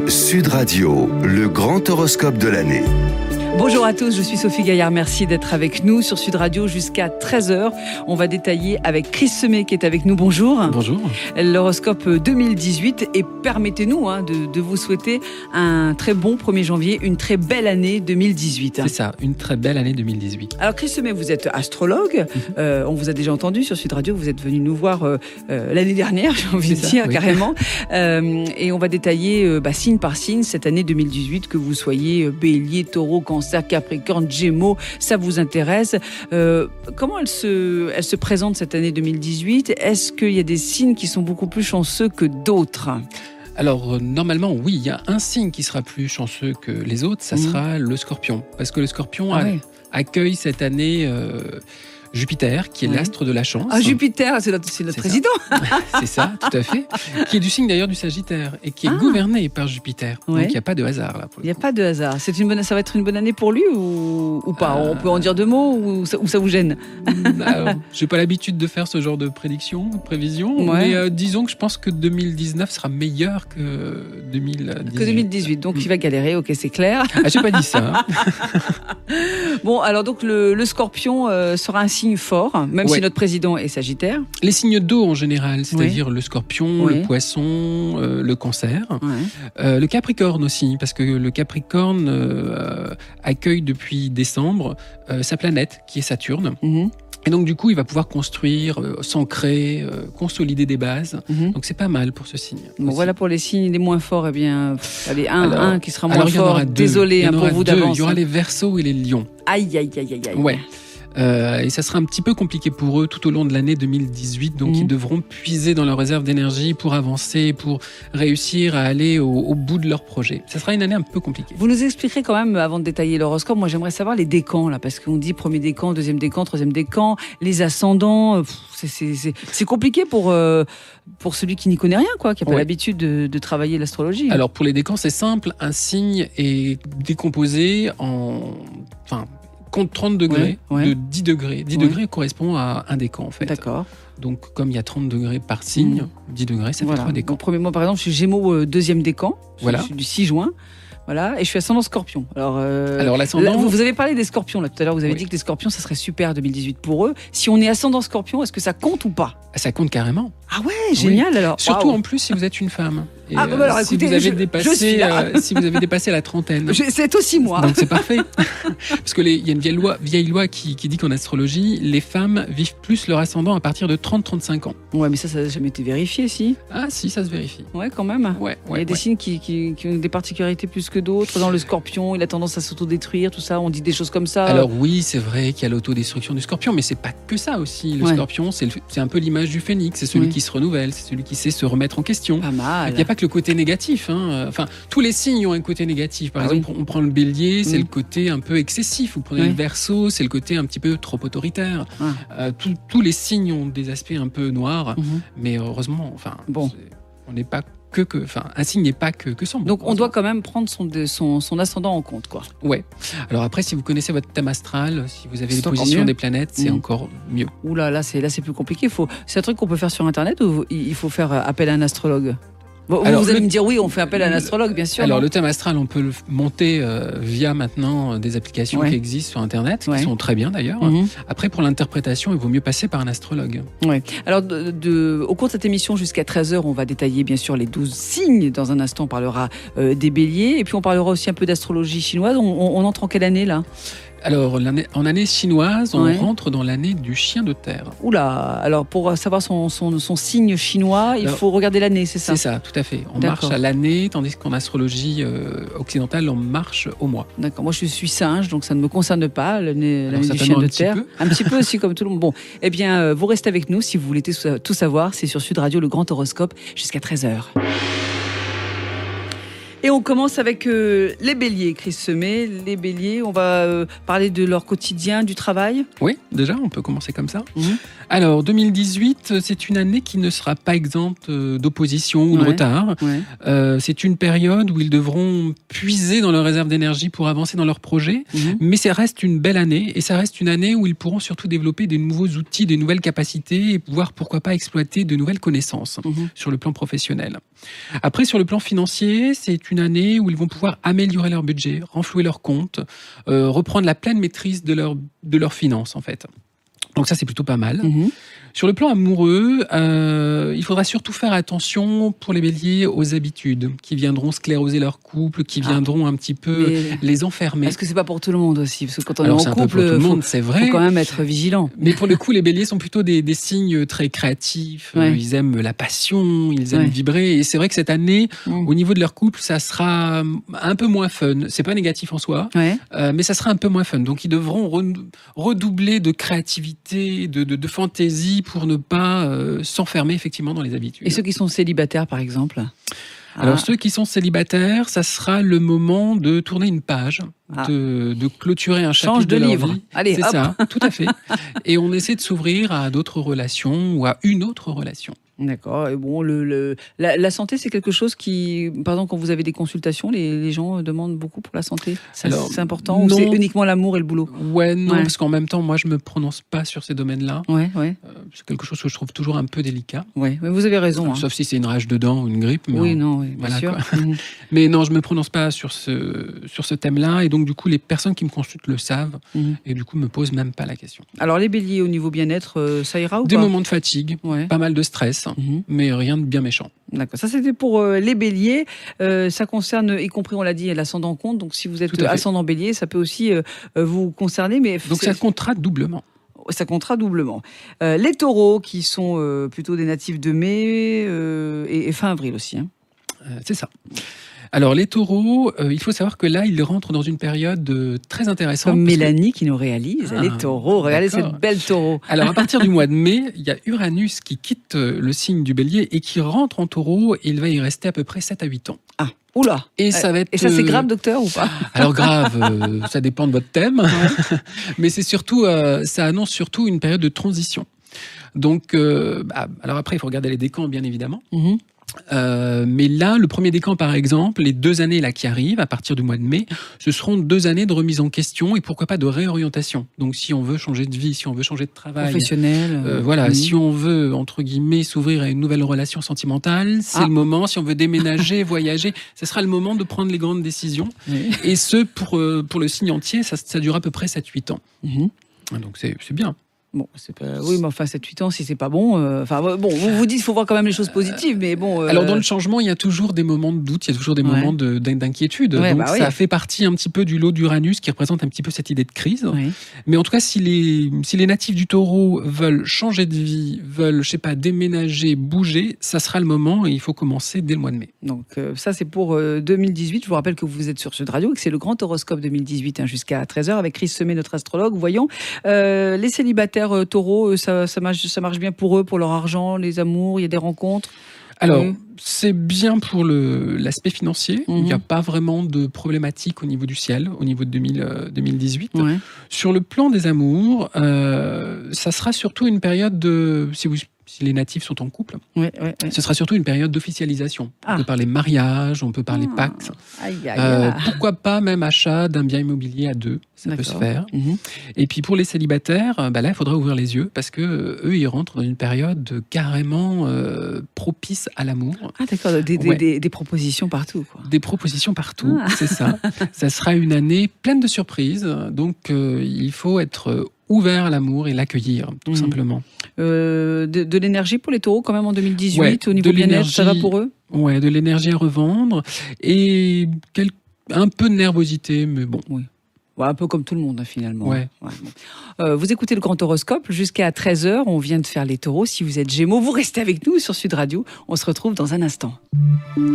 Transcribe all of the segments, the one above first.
Sud Radio, le grand horoscope de l'année. Bonjour à tous, je suis Sophie Gaillard, merci d'être avec nous sur Sud Radio jusqu'à 13h. On va détailler avec Chris Semet qui est avec nous, bonjour. Bonjour. L'horoscope 2018 et permettez-nous de vous souhaiter un très bon 1er janvier, une très belle année 2018. C'est ça, une très belle année 2018. Alors Chris Semet, vous êtes astrologue, on vous a déjà entendu sur Sud Radio, vous êtes venu nous voir l'année dernière, j'ai envie de dire, oui. Carrément. Et on va détailler signe par signe cette année 2018, que vous soyez bélier, taureau, cancer, Capricorne, Gémeaux, ça vous intéresse. Comment elle se présente cette année 2018 ? Est-ce qu'il y a des signes qui sont beaucoup plus chanceux que d'autres ? Alors, normalement, oui, il y a un signe qui sera plus chanceux que les autres, ça sera le Scorpion. Parce que le Scorpion accueille cette année Jupiter, qui est l'astre de la chance. Ah, Jupiter, c'est notre président. C'est ça, tout à fait. Qui est du signe d'ailleurs du Sagittaire et qui est gouverné par Jupiter. Donc, il n'y a pas de hasard là. Il n'y a pas de hasard. Ça va être une bonne année pour lui ou pas ? On peut en dire deux mots ou ça vous gêne ? Je n'ai pas l'habitude de faire ce genre de prévision. Mais disons que je pense que 2019 sera meilleur que 2018. Que 2018, donc il va galérer, ok, c'est clair. Ah, j'ai pas dit ça. Bon, alors donc le Scorpion sera un signe fort, même si notre président est Sagittaire. Les signes d'eau en général, c'est-à-dire le Scorpion, le Poisson, le Cancer, le Capricorne aussi, parce que le Capricorne accueille depuis décembre sa planète qui est Saturne. Et donc, du coup, il va pouvoir construire, s'ancrer, consolider des bases. Donc, c'est pas mal pour ce signe. Bon, voilà pour les signes les moins forts. Eh bien, allez, un qui sera moins fort. Désolé pour vous d'avance. Il y aura les Verseaux et les Lions. Aïe. Ouais. Et ça sera un petit peu compliqué pour eux tout au long de l'année 2018. Donc, ils devront puiser dans leur réserve d'énergie pour avancer, pour réussir à aller au bout de leur projet. Ça sera une année un peu compliquée. Vous nous expliquerez quand même, avant de détailler l'horoscope, moi j'aimerais savoir les décans, là, parce qu'on dit premier décan, deuxième décan, troisième décan, les ascendants. C'est compliqué pour celui qui n'y connaît rien, quoi, qui n'a pas l'habitude de travailler l'astrologie. Alors, pour les décans, c'est simple. Un signe est décomposé compte 30 degrés, de 10 degrés. 10 degrés correspond à un décan, en fait. D'accord. Donc, comme il y a 30 degrés par signe, 10 degrés, ça fait 3 décans. Donc, premier mois, par exemple, je suis Gémeaux, deuxième décan. Voilà. Je suis du 6 juin. Voilà, et je suis ascendant Scorpion. Alors l'ascendant... vous avez parlé des Scorpions là tout à l'heure. Vous avez dit que les Scorpions, ça serait super 2018 pour eux. Si on est ascendant Scorpion, est-ce que ça compte ou pas ? Ça compte carrément. Ah ouais, génial alors. Surtout en plus si vous êtes une femme. Et alors écoutez, si vous avez dépassé la trentaine. C'est aussi moi. Donc c'est parfait. Parce que il y a une vieille loi qui dit qu'en astrologie, les femmes vivent plus leur ascendant à partir de 30-35 ans. Ouais, mais ça n'a jamais été vérifié, si ? Ah si, ça se vérifie. Ouais, quand même. Il y a des signes qui ont des particularités plus que d'autres. Dans le Scorpion, il a tendance à s'autodétruire, tout ça. On dit des choses comme ça. Alors oui, c'est vrai qu'il y a l'autodestruction du Scorpion, mais c'est pas que ça aussi. Le Scorpion, c'est un peu l'image du phénix. C'est celui qui se renouvelle, c'est celui qui sait se remettre en question. Pas mal. Il n'y a pas que le côté négatif. Enfin, tous les signes ont un côté négatif. Par exemple, on prend le Bélier, c'est le côté un peu excessif. Vous prenez le Verseau, c'est le côté un petit peu trop autoritaire. Tous les signes ont des aspects un peu noirs, mais heureusement, on n'est pas un signe n'est pas que sombre. Donc on doit quand même prendre son ascendant en compte, quoi. Ouais. Alors après, si vous connaissez votre thème astral, si vous avez les positions des planètes, c'est encore mieux. Ouh là, c'est plus compliqué. C'est un truc qu'on peut faire sur Internet ou il faut faire appel à un astrologue ? Vous allez me dire oui, on fait appel à un astrologue, bien sûr. Alors le thème astral, on peut le monter via maintenant des applications qui existent sur Internet, qui sont très bien d'ailleurs. Après, pour l'interprétation, il vaut mieux passer par un astrologue. Ouais. Alors au cours de cette émission, jusqu'à 13h, on va détailler bien sûr les 12 signes. Dans un instant, on parlera des béliers. Et puis on parlera aussi un peu d'astrologie chinoise. On entre en quelle année là ? Alors, en année chinoise, on rentre dans l'année du chien de terre. Oula, alors pour savoir son signe chinois, il faut regarder l'année, c'est ça ? C'est ça, tout à fait. On marche à l'année, tandis qu'en astrologie occidentale, on marche au mois. D'accord, moi je suis singe, donc ça ne me concerne pas, l'année du chien de terre. Un petit peu aussi, comme tout le monde. Bon, eh bien, vous restez avec nous si vous voulez tout savoir. C'est sur Sud Radio, le grand horoscope, jusqu'à 13h. Et on commence avec les béliers, Chris Semet. Les béliers, on va parler de leur quotidien, du travail. Oui, déjà, on peut commencer comme ça. Alors, 2018, c'est une année qui ne sera pas exempte d'opposition ou de retard. C'est une période où ils devront puiser dans leur réserve d'énergie pour avancer dans leurs projets. Mais ça reste une belle année et ça reste une année où ils pourront surtout développer des nouveaux outils, des nouvelles capacités et pouvoir, pourquoi pas, exploiter de nouvelles connaissances sur le plan professionnel. Après, sur le plan financier, c'est une année où ils vont pouvoir améliorer leur budget, renflouer leurs comptes, reprendre la pleine maîtrise de leurs finances, en fait. Donc ça, c'est plutôt pas mal. Sur le plan amoureux, il faudra surtout faire attention pour les béliers aux habitudes qui viendront scléroser leur couple, qui viendront un petit peu les enfermer. Est-ce que c'est pas pour tout le monde aussi? Parce que quand on est en couple, c'est vrai. Faut quand même être vigilant. Mais pour le coup, les béliers sont plutôt des signes très créatifs. Ils aiment la passion, ils aiment vibrer. Et c'est vrai que cette année, au niveau de leur couple, ça sera un peu moins fun. C'est pas négatif en soi, mais ça sera un peu moins fun. Donc ils devront redoubler de créativité, de fantaisie, pour ne pas s'enfermer effectivement dans les habitudes. Et ceux qui sont célibataires, par exemple? Alors ceux qui sont célibataires, ça sera le moment de tourner une page, de clôturer un chapitre de leur vie. Allez, c'est hop. ça, tout à fait. Et on essaie de s'ouvrir à d'autres relations ou à une autre relation. D'accord. Et bon, la santé, c'est quelque chose qui, par exemple, quand vous avez des consultations, les gens demandent beaucoup pour la santé. C'est important. Ou c'est uniquement l'amour et le boulot? Parce qu'en même temps, moi, je me prononce pas sur ces domaines-là. C'est quelque chose que je trouve toujours un peu délicat. Mais vous avez raison. Sauf si c'est une rage de dents ou une grippe. Mais bien sûr. Mais non, je me prononce pas sur ce thème-là. Et donc, du coup, les personnes qui me consultent le savent. Et du coup, me posent même pas la question. Alors, les béliers, au niveau bien-être, ça ira ou pas? Des moments de fatigue, pas mal de stress. Mais rien de bien méchant. D'accord. Ça, c'était pour les béliers. Ça concerne, y compris, on l'a dit, l'ascendant compte. Donc, si vous êtes ascendant bélier, ça peut aussi vous concerner. Mais donc, ça comptera doublement. Ça comptera doublement. Les taureaux, qui sont plutôt des natifs de mai et fin avril aussi. C'est ça. Alors, les taureaux, il faut savoir que là, ils rentrent dans une période très intéressante. Comme Mélanie qui nous réalise, les taureaux. Regardez cette belle taureau. Alors, à partir du mois de mai, il y a Uranus qui quitte le signe du bélier et qui rentre en taureau. Et il va y rester à peu près 7 à 8 ans. Ah, oula. Et ça va être... Et ça, c'est grave, docteur, ou pas? Alors, grave, ça dépend de votre thème. Mais c'est surtout, ça annonce surtout une période de transition. Donc, alors après, il faut regarder les décans, bien évidemment. Mais là, le premier décan, par exemple, les 2 années là qui arrivent à partir du mois de mai, ce seront 2 années de remise en question et pourquoi pas de réorientation. Donc, si on veut changer de vie, si on veut changer de travail, professionnel, si on veut entre guillemets s'ouvrir à une nouvelle relation sentimentale, c'est le moment. Si on veut déménager, voyager, ce sera le moment de prendre les grandes décisions. Et ce pour le signe entier, ça dure à peu près 7-8 ans. Donc, c'est bien. Bon, c'est pas... Oui, mais enfin, 7-8 ans, si c'est pas bon... bon, vous dites qu'il faut voir quand même les choses positives, mais bon... Alors, dans le changement, il y a toujours des moments de doute, il y a toujours des moments d'inquiétude. Donc, ça fait partie un petit peu du lot d'Uranus qui représente un petit peu cette idée de crise. Mais en tout cas, si les natifs du taureau veulent changer de vie, veulent, je sais pas, déménager, bouger, ça sera le moment et il faut commencer dès le mois de mai. Donc, ça, c'est pour 2018. Je vous rappelle que vous êtes sur Sud Radio et que c'est le grand horoscope 2018 jusqu'à 13h avec Chris Semet, notre astrologue. Voyons, les célibataires taureaux, ça marche bien pour eux, pour leur argent, les amours, il y a des rencontres? Alors, c'est bien pour l'aspect financier. Il n'y a pas vraiment de problématique au niveau du ciel, au niveau de 2018. Sur le plan des amours, ça sera surtout une période de... Si les natifs sont en couple, ce sera surtout une période d'officialisation. On peut parler mariage, on peut parler pacte. Pourquoi pas même achat d'un bien immobilier à 2, ça peut se faire. Et puis pour les célibataires, là, il faudra ouvrir les yeux parce que eux, ils rentrent dans une période carrément propice à l'amour. Ah d'accord, des propositions partout, quoi. Des propositions partout, c'est ça. Ça sera une année pleine de surprises, donc il faut être ouvert à l'amour et l'accueillir, tout simplement. De l'énergie pour les taureaux quand même en 2018, au niveau bien-être, ça va pour eux? Ouais, de l'énergie à revendre et un peu de nervosité, mais bon. Un peu comme tout le monde, finalement. Vous écoutez le Grand Horoscope jusqu'à 13h. On vient de faire les taureaux. Si vous êtes Gémeaux, vous restez avec nous sur Sud Radio. On se retrouve dans un instant.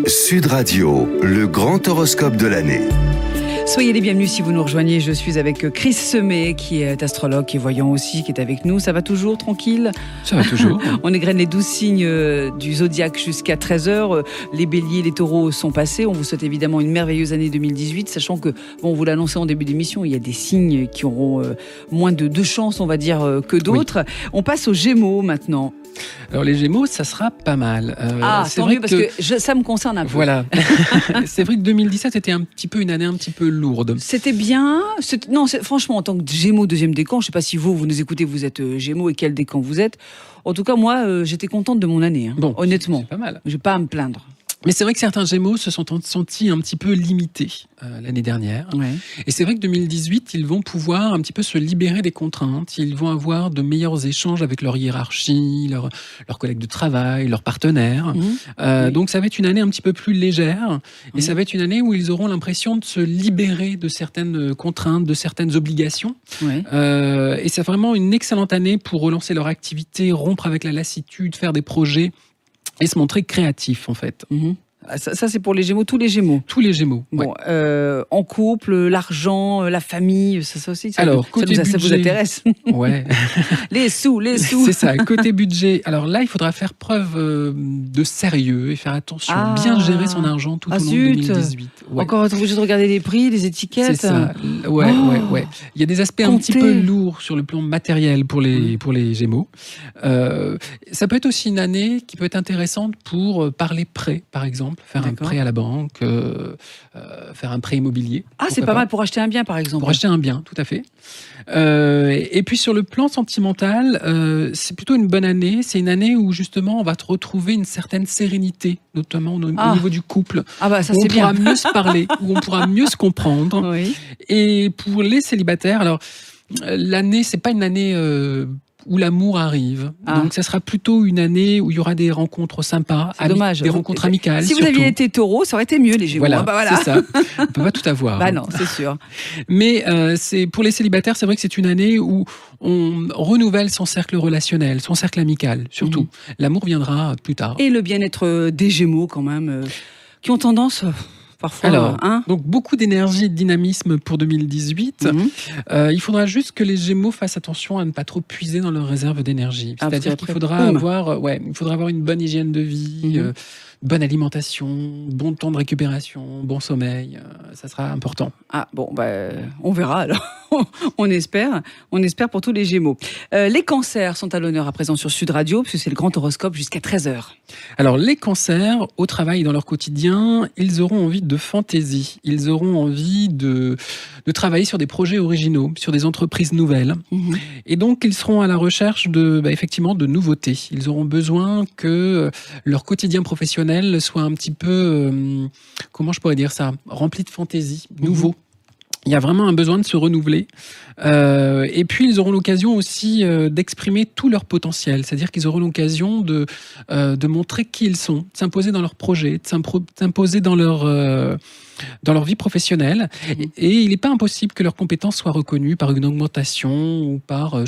Sud Radio, le Grand Horoscope de l'année. Soyez les bienvenus si vous nous rejoignez. Je suis avec Chris Semet, qui est astrologue, qui est voyant aussi, qui est avec nous. Ça va toujours, tranquille? Ça va toujours. On égrène les 12 signes du zodiaque jusqu'à 13h. Les béliers, les taureaux sont passés. On vous souhaite évidemment une merveilleuse année 2018, sachant que, bon, on vous l'a annoncé en début d'émission, il y a des signes qui auront moins de chance, on va dire, que d'autres. Oui. On passe aux Gémeaux maintenant. Alors les Gémeaux, ça sera pas mal. C'est tant vrai mieux, parce que ça me concerne un peu. Voilà. C'est vrai que 2017 était un petit peu une année un petit peu lourde. C'était bien. Franchement, en tant que Gémeaux deuxième décan, je ne sais pas si vous nous écoutez, vous êtes Gémeaux et quel décan vous êtes. En tout cas, moi, j'étais contente de mon année. Bon, honnêtement, c'est pas mal. Je vais pas à me plaindre. Mais c'est vrai que certains Gémeaux se sont sentis un petit peu limités l'année dernière. Ouais. Et c'est vrai que 2018, ils vont pouvoir un petit peu se libérer des contraintes. Ils vont avoir de meilleurs échanges avec leur hiérarchie, leurs collègues de travail, leurs partenaires. Donc ça va être une année un petit peu plus légère. Et ça va être une année où ils auront l'impression de se libérer de certaines contraintes, de certaines obligations. Et c'est vraiment une excellente année pour relancer leur activité, rompre avec la lassitude, faire des projets et se montrer créatif, en fait. Ça, c'est pour les Gémeaux, tous les Gémeaux. Tous les Gémeaux. Bon, en couple, l'argent, la famille, ça aussi. Alors, côté budget, ça vous intéresse? Ouais. les sous. C'est ça. Côté budget. Alors là, il faudra faire preuve de sérieux et faire attention, bien gérer son argent tout au long de 2018. Ouais. Encore être obligé de regarder les prix, les étiquettes. C'est ça. Ouais. Il y a des aspects un petit peu lourds sur le plan matériel pour les Gémeaux. Ça peut être aussi une année qui peut être intéressante pour parler prêt, par exemple. Faire un prêt à la banque, faire un prêt immobilier. C'est pas mal pour acheter un bien, par exemple. Pour acheter un bien, tout à fait. Et puis sur le plan sentimental, c'est plutôt une bonne année. C'est une année où justement on va retrouver une certaine sérénité, notamment au niveau du couple. Ça c'est bien. bien. On pourra mieux se parler, où on pourra mieux se comprendre. Oui. Et pour les célibataires, alors l'année, c'est pas une année où l'amour arrive. Donc ça sera plutôt une année où il y aura des rencontres sympas, dommage. Des rencontres amicales. Si vous aviez été taureau, ça aurait été mieux, les Gémeaux. Voilà. C'est ça. On peut pas tout avoir. Non, c'est sûr. Mais c'est pour les célibataires, c'est vrai que c'est une année où on renouvelle son cercle relationnel, son cercle amical, surtout. L'amour viendra plus tard. Et le bien-être des Gémeaux, quand même, qui ont tendance... Parfois, alors, donc beaucoup d'énergie et de dynamisme pour 2018. Il faudra juste que les Gémeaux fassent attention à ne pas trop puiser dans leur réserve d'énergie. C'est-à-dire qu'il faudra avoir une bonne hygiène de vie, bonne alimentation, bon temps de récupération, bon sommeil. Ça sera important. On verra alors. On espère pour tous les Gémeaux. Les cancers sont à l'honneur à présent sur Sud Radio, puisque c'est le grand horoscope jusqu'à 13h. Alors, les cancers, au travail et dans leur quotidien, ils auront envie de fantaisie. Ils auront envie de travailler sur des projets originaux, sur des entreprises nouvelles. Et donc, ils seront à la recherche effectivement, de nouveautés. Ils auront besoin que leur quotidien professionnel soit un petit peu, comment je pourrais dire ça, rempli de fantaisie, nouveau. Il y a vraiment un besoin de se renouveler. Et puis, ils auront l'occasion aussi d'exprimer tout leur potentiel. C'est-à-dire qu'ils auront l'occasion de montrer qui ils sont, de s'imposer dans leurs projets, de s'imposer dans leur vie professionnelle. Et il n'est pas impossible que leurs compétences soient reconnues par une augmentation ou par,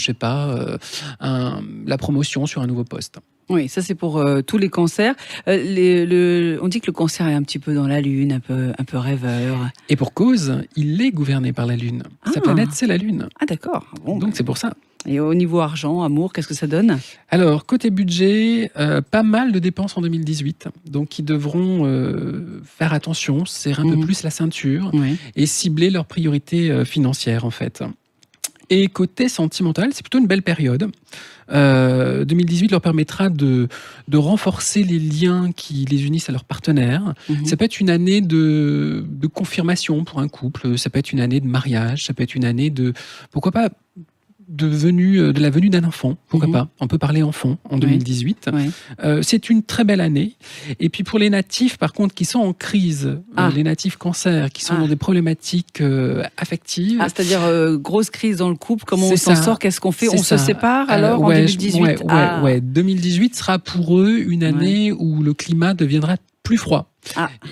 la promotion sur un nouveau poste. Oui, ça c'est pour tous les cancers. On dit que le cancer est un petit peu dans la lune, un peu rêveur. Et pour cause, il est gouverné par la lune. Sa planète, c'est la lune. D'accord. Donc c'est pour ça. Et au niveau argent, amour, qu'est-ce que ça donne? Alors, côté budget, pas mal de dépenses en 2018. Donc, ils devront faire attention, serrer un peu plus la ceinture et cibler leurs priorités financières, en fait. Et côté sentimental, c'est plutôt une belle période. 2018 leur permettra de renforcer les liens qui les unissent à leurs partenaires. Ça peut être une année de confirmation pour un couple, ça peut être une année de mariage, ça peut être une année de... Pourquoi pas de la venue d'un enfant, pourquoi pas. On peut parler enfant en 2018. C'est une très belle année. Et puis pour les natifs, par contre, qui sont en crise, les natifs cancers, qui sont dans des problématiques affectives. C'est-à-dire grosse crise dans le couple, comment on s'en sort, qu'est-ce qu'on fait, on se sépare alors en 2018 2018 sera pour eux une année où le climat deviendra plus froid.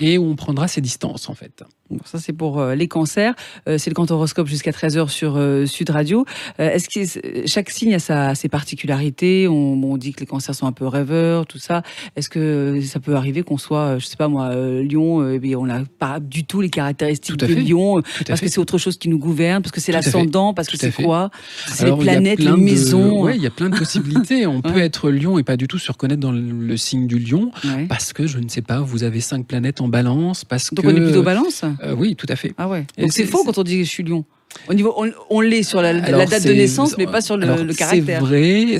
et où on prendra ses distances, en fait. Bon, ça, c'est pour les cancers. C'est le grand horoscope jusqu'à 13h sur Sud Radio. Est-ce que chaque signe a ses particularités? On dit que les cancers sont un peu rêveurs, tout ça. Est-ce que ça peut arriver qu'on soit, je sais pas moi, Lion, et on n'a pas du tout les caractéristiques de Lion, parce que c'est autre chose qui nous gouverne, parce que c'est l'ascendant, parce que c'est quoi? C'est les planètes, les maisons. Oui, il y a plein de possibilités. On peut être Lion et pas du tout se reconnaître dans le signe du Lion, parce que, je ne sais pas, vous avez 5 planètes en balance, Donc on est plutôt balance? Oui, tout à fait. Ah ouais. Donc c'est faux quand on dit que je suis Lion. Au niveau, on l'est sur la date de naissance, mais pas sur le caractère.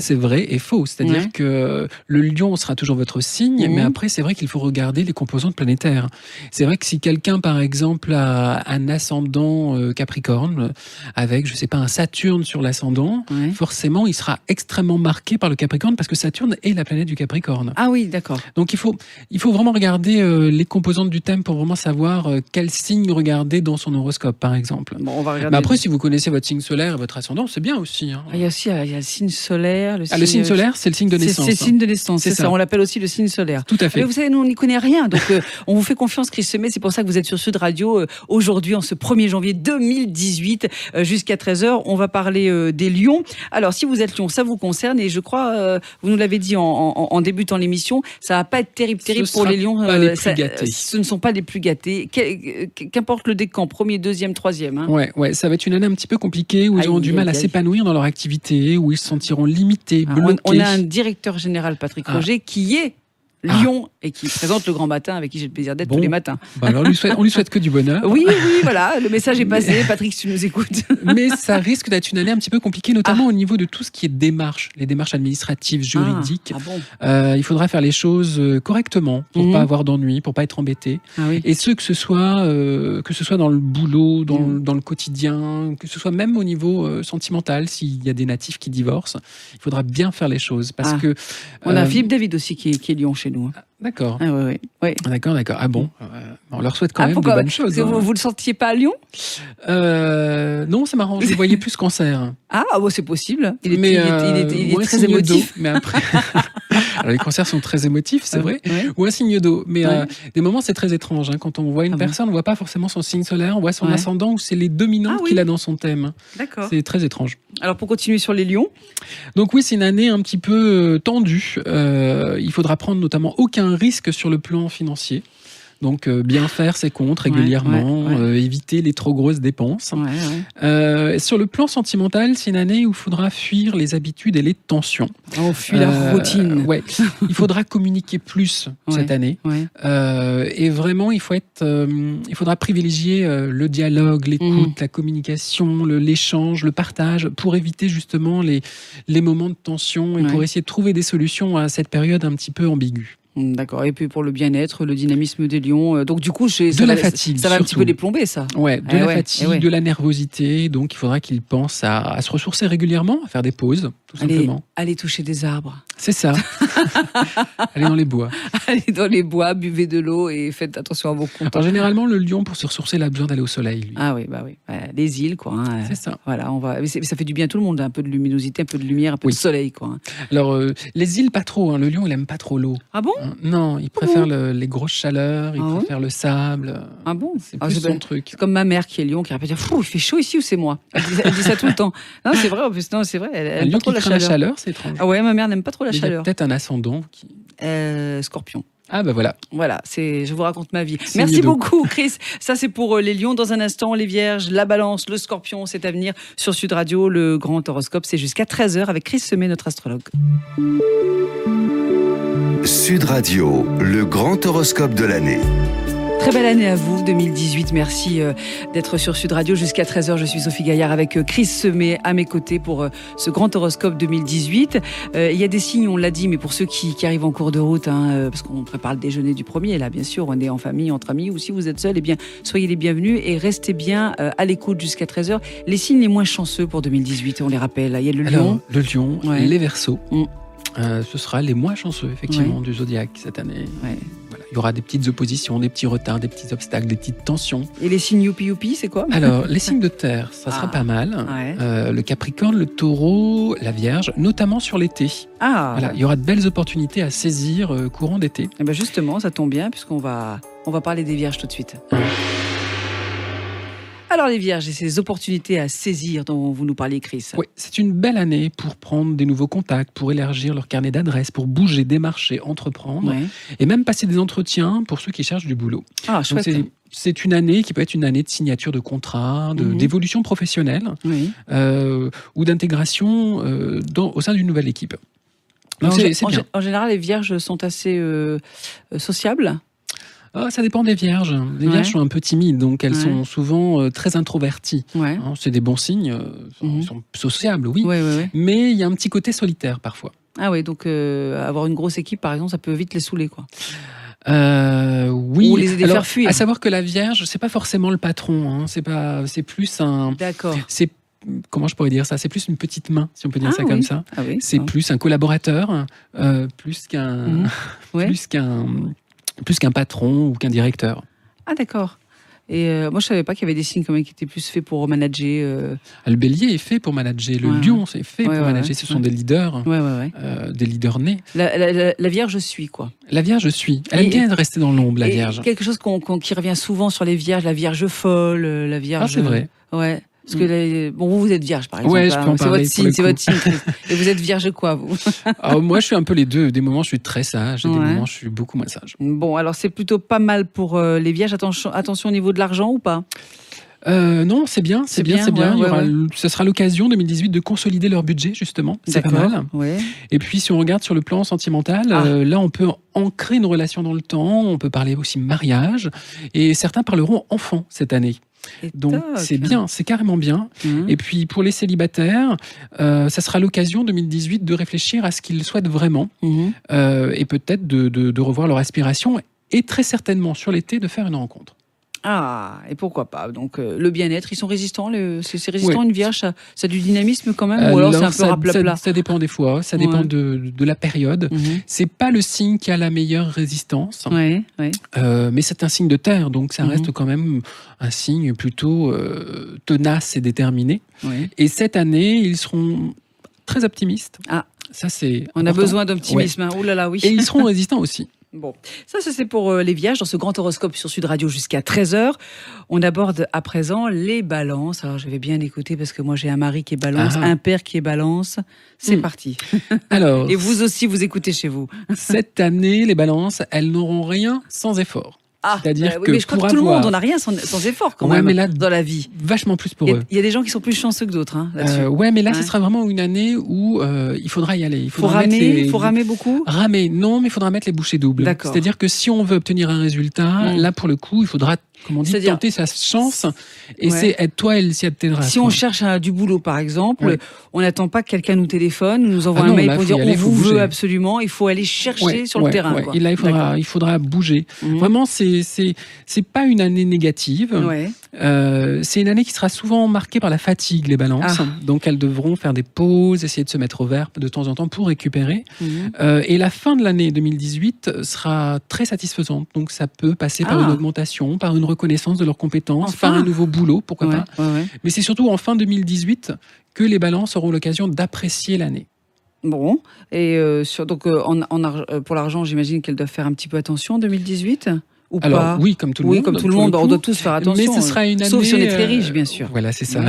C'est vrai et faux. C'est-à-dire que le Lion sera toujours votre signe, mais après, c'est vrai qu'il faut regarder les composantes planétaires. C'est vrai que si quelqu'un, par exemple, a un ascendant Capricorne, avec, je sais pas, un Saturne sur l'ascendant, forcément, il sera extrêmement marqué par le Capricorne, parce que Saturne est la planète du Capricorne. Ah oui, d'accord. Donc il faut vraiment regarder les composantes du thème pour vraiment savoir quel signe regarder dans son horoscope, par exemple. Bon, on va regarder. Après, si vous connaissez votre signe solaire et votre ascendant, c'est bien aussi. Hein. Il y a le signe solaire. Le signe solaire, c'est le signe de naissance. C'est le signe de naissance, c'est ça. On l'appelle aussi le signe solaire. Tout à fait. Mais vous savez, nous, on n'y connaît rien. Donc, on vous fait confiance, Chris Semet. C'est pour ça que vous êtes sur Sud Radio aujourd'hui, en ce 1er janvier 2018, jusqu'à 13h. On va parler des lions. Alors, si vous êtes lion, ça vous concerne. Et je crois, vous nous l'avez dit en débutant l'émission, ça va pas être terrible pour les lions. Ce ne sont pas les plus gâtés. Qu'importe le décan, premier, deuxième, troisième. Hein. Ouais, ça va être une année un petit peu compliquée, où ils auront du mal à s'épanouir dans leur activité, où ils se sentiront limités, bloqués. On a un directeur général, Patrick Roger, qui est Lyon et qui présente le Grand Matin, avec qui j'ai le plaisir d'être tous les matins. Alors on lui souhaite que du bonheur. Oui, voilà, le message est passé. Patrick, si tu nous écoutes. Mais ça risque d'être une année un petit peu compliquée, notamment au niveau de tout ce qui est démarches, les démarches administratives, juridiques. Il faudra faire les choses correctement pour pas avoir d'ennuis, pour pas être embêté. Et que ce soit dans le boulot, dans le quotidien, que ce soit même au niveau sentimental, s'il y a des natifs qui divorcent, il faudra bien faire les choses, parce que on a Philippe David aussi qui est Lyon chez nous. D'accord. Oui. D'accord. Ah bon, on leur souhaite quand même de bonnes choses. Vous le sentiez pas à Lyon? Non, c'est marrant. Je le voyais plus Cancer. Ah, c'est possible. Il est très émotif. Mais après, alors, les cancers sont très émotifs, c'est vrai. Ou un signe d'eau. Mais des moments, c'est très étrange. Hein. Quand on voit une personne, on voit pas forcément son signe solaire, on voit son ascendant, ou c'est les dominantes qu'il a dans son thème. D'accord. C'est très étrange. Alors, pour continuer sur les lions. Donc oui, c'est une année un petit peu tendue. Il faudra prendre notamment aucun risque sur le plan financier. Donc bien faire ses comptes régulièrement, éviter les trop grosses dépenses. Sur le plan sentimental, c'est une année où il faudra fuir les habitudes et les tensions. On fuit la routine. Il faudra communiquer plus cette année. Et vraiment, il faudra privilégier le dialogue, l'écoute, la communication, l'échange, le partage, pour éviter justement les moments de tension et pour essayer de trouver des solutions à cette période un petit peu ambiguë. D'accord. Et puis pour le bien-être, le dynamisme des lions. Donc du coup, ça va un petit peu les plomber, ça. La fatigue, de la nervosité. Donc il faudra qu'ils pensent à se ressourcer régulièrement, à faire des pauses, tout simplement. Allez toucher des arbres. C'est ça. Allez dans les bois. Allez dans les bois, buvez de l'eau et faites attention à vos comptes. Alors, généralement, le lion, pour se ressourcer, il a besoin d'aller au soleil, lui. Ah oui, les îles, quoi. Hein. C'est ça. Voilà, mais ça fait du bien à tout le monde, un peu de luminosité, un peu de lumière, un peu de soleil, quoi. Alors, les îles, pas trop. Hein. Le lion, il aime pas trop l'eau. Ah bon? Non, il préfère les grosses chaleurs, il préfère le sable. Ah bon? C'est plus son truc. C'est comme ma mère qui est lion, qui répète, il fait chaud ici ou c'est moi? Elle dit ça tout le temps. Non, c'est vrai, en plus, c'est vrai. Elle aime pas trop la chaleur, c'est étrange. Ah ouais, ma mère n'aime pas trop la chaleur. Il y a peut-être un ascendant qui... Scorpion. Ah bah voilà. Voilà, je vous raconte ma vie. Merci beaucoup, Chris. Ça, c'est pour les lions. Dans un instant, les vierges, la balance, le scorpion, c'est à venir sur Sud Radio. Le grand horoscope, c'est jusqu'à 13h avec Chris Semet, notre astrologue. Sud Radio, le grand horoscope de l'année. Très belle année à vous, 2018. Merci d'être sur Sud Radio jusqu'à 13h. Je suis Sophie Gaillard avec Chris Semet à mes côtés pour ce grand horoscope 2018. Il y a des signes, on l'a dit, mais pour ceux qui arrivent en cours de route, parce qu'on prépare le déjeuner du premier, là, bien sûr, on est en famille, entre amis, ou si vous êtes seul, eh bien, soyez les bienvenus et restez bien à l'écoute jusqu'à 13h. Les signes les moins chanceux pour 2018, on les rappelle. Il y a le lion. Le lion, les verseaux. Ce sera les moins chanceux, effectivement, du zodiaque cette année. Voilà. il y aura des petites oppositions, des petits retards, des petits obstacles, des petites tensions. Et les signes youpi, c'est quoi? Alors, les signes de terre, ça sera pas mal. Ouais. Le Capricorne, le Taureau, la Vierge, notamment sur l'été. Voilà, il y aura de belles opportunités à saisir courant d'été. Et ben justement, ça tombe bien puisqu'on va parler des Vierges tout de suite. Alors les Vierges et ces opportunités à saisir dont vous nous parlez, Chris. Oui, c'est une belle année pour prendre des nouveaux contacts, pour élargir leur carnet d'adresses, pour bouger, démarcher, entreprendre, et même passer des entretiens pour ceux qui cherchent du boulot. Ah, chouette. Donc c'est une année qui peut être une année de signature de contrat, d'évolution professionnelle, ou d'intégration au sein d'une nouvelle équipe. Donc en général, les Vierges sont assez sociables. Ça dépend des Vierges. Les Vierges sont un peu timides, donc elles sont souvent très introverties. C'est des bons signes, ils sont sociables, oui. Mais il y a un petit côté solitaire parfois. Ah oui, donc avoir une grosse équipe, par exemple, ça peut vite les saouler, quoi. Oui. Ou les aider à faire fuir. À savoir que la Vierge, c'est pas forcément le patron. C'est plus un. D'accord. Comment je pourrais dire ça? C'est plus une petite main, si on peut dire ça comme ça. C'est plus un collaborateur, plus qu'un patron ou qu'un directeur. Ah d'accord. Et moi je savais pas qu'il y avait des signes quand même qui étaient plus faits pour manager. Le Bélier est fait pour manager, le Lion c'est fait pour manager. Ce sont des leaders, des leaders nés. La Vierge suit quoi. La Vierge suit. Elle aime bien rester dans l'ombre, la Vierge. Quelque chose qui revient souvent sur les Vierges, la Vierge folle, la Vierge. Ah c'est vrai. Ouais. Parce que vous êtes vierge, par exemple. Ouais, je peux en parler. C'est votre signe. Et vous êtes vierge quoi, vous? Moi, je suis un peu les deux. Des moments, je suis très sage. Et des moments, je suis beaucoup moins sage. Bon, alors c'est plutôt pas mal pour les vierges. Attention au niveau de l'argent ou pas? Non, c'est bien. Ça sera l'occasion 2018 de consolider leur budget, justement. C'est pas mal. Ouais. Et puis, si on regarde sur le plan sentimental, là, on peut ancrer une relation dans le temps. On peut parler aussi mariage. Et certains parleront enfant cette année. Donc c'est bien, c'est carrément bien. Et puis pour les célibataires, ça sera l'occasion 2018 de réfléchir à ce qu'ils souhaitent vraiment et peut-être de revoir leur aspiration et très certainement sur l'été de faire une rencontre. Ah, et pourquoi pas. Donc le bien-être, ils sont résistants, c'est résistant une Vierge, ça a du dynamisme quand même, ou alors c'est un peu raplapla? Ça dépend des fois, ça dépend de la période. C'est pas le signe qui a la meilleure résistance, mais c'est un signe de terre, donc ça reste quand même un signe plutôt tenace et déterminé. Et cette année, ils seront très optimistes. Ça, c'est on a besoin d'optimisme, oh là là, oui. Et ils seront résistants aussi. Bon, ça c'est pour les Vierges dans ce grand horoscope sur Sud Radio jusqu'à 13h. On aborde à présent les balances. Alors je vais bien écouter parce que moi j'ai un mari qui est balance, un père qui est balance. C'est parti. Alors, et vous aussi vous écoutez chez vous. Cette année, les balances, elles n'auront rien sans effort. C'est-à-dire que mais je crois que tout le monde n'en a rien sans effort quand même dans la vie. Vachement plus pour eux. Il y a des gens qui sont plus chanceux que d'autres là-dessus. Mais là, ce sera vraiment une année où il faudra y aller. Il faut ramer beaucoup. Ramer, non, mais il faudra mettre les bouchées doubles. C'est-à-dire que si on veut obtenir un résultat, là pour le coup, il faudra tenter sa chance et c'est aide-toi et si elle t'aidera. Si on cherche du boulot par exemple, on n'attend pas que quelqu'un nous téléphone, nous envoie un mail pour dire on vous veut absolument, il faut aller chercher sur le terrain. Et là il faudra bouger. Vraiment c'est pas une année négative. C'est une année qui sera souvent marquée par la fatigue, les balances. Donc elles devront faire des pauses, essayer de se mettre au vert de temps en temps pour récupérer. Et la fin de l'année 2018 sera très satisfaisante. Donc ça peut passer par une augmentation, par une reconnaissance de leurs compétences, par un nouveau boulot, pourquoi pas. Mais c'est surtout en fin 2018 que les balances auront l'occasion d'apprécier l'année. Bon, et pour l'argent, j'imagine qu'elles doivent faire un petit peu attention en 2018 ou alors, pas? Oui, comme tout le monde. Comme tout le monde, on doit tous faire attention. Mais ce sera une année, sauf si on est très riche, bien sûr. Voilà, c'est ça.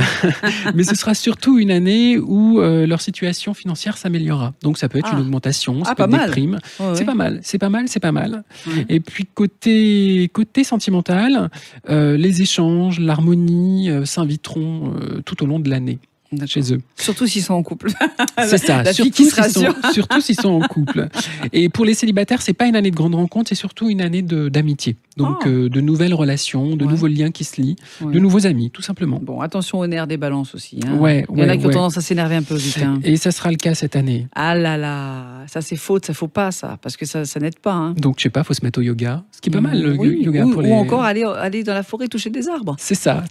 Mais ce sera surtout une année où leur situation financière s'améliorera. Donc ça peut être une augmentation, ça peut être des primes. C'est pas mal. Et puis côté sentimental, les échanges, l'harmonie s'inviteront tout au long de l'année. Chez eux. Surtout s'ils sont en couple. C'est ça, surtout s'ils sont en couple. Et pour les célibataires, c'est pas une année de grande rencontre, c'est surtout une année d'amitié. Donc de nouvelles relations, de nouveaux liens qui se lient, de nouveaux amis, tout simplement. Bon, attention aux nerfs des balances aussi. Hein. Il y en a qui ont tendance à s'énerver un peu vite. Hein. Et ça sera le cas cette année. Ah là là, ça c'est faute, ça faut pas ça, parce que ça n'aide pas. Hein. Donc je sais pas, faut se mettre au yoga, ce qui est pas mal le yoga pour les... Ou encore aller dans la forêt toucher des arbres. C'est ça.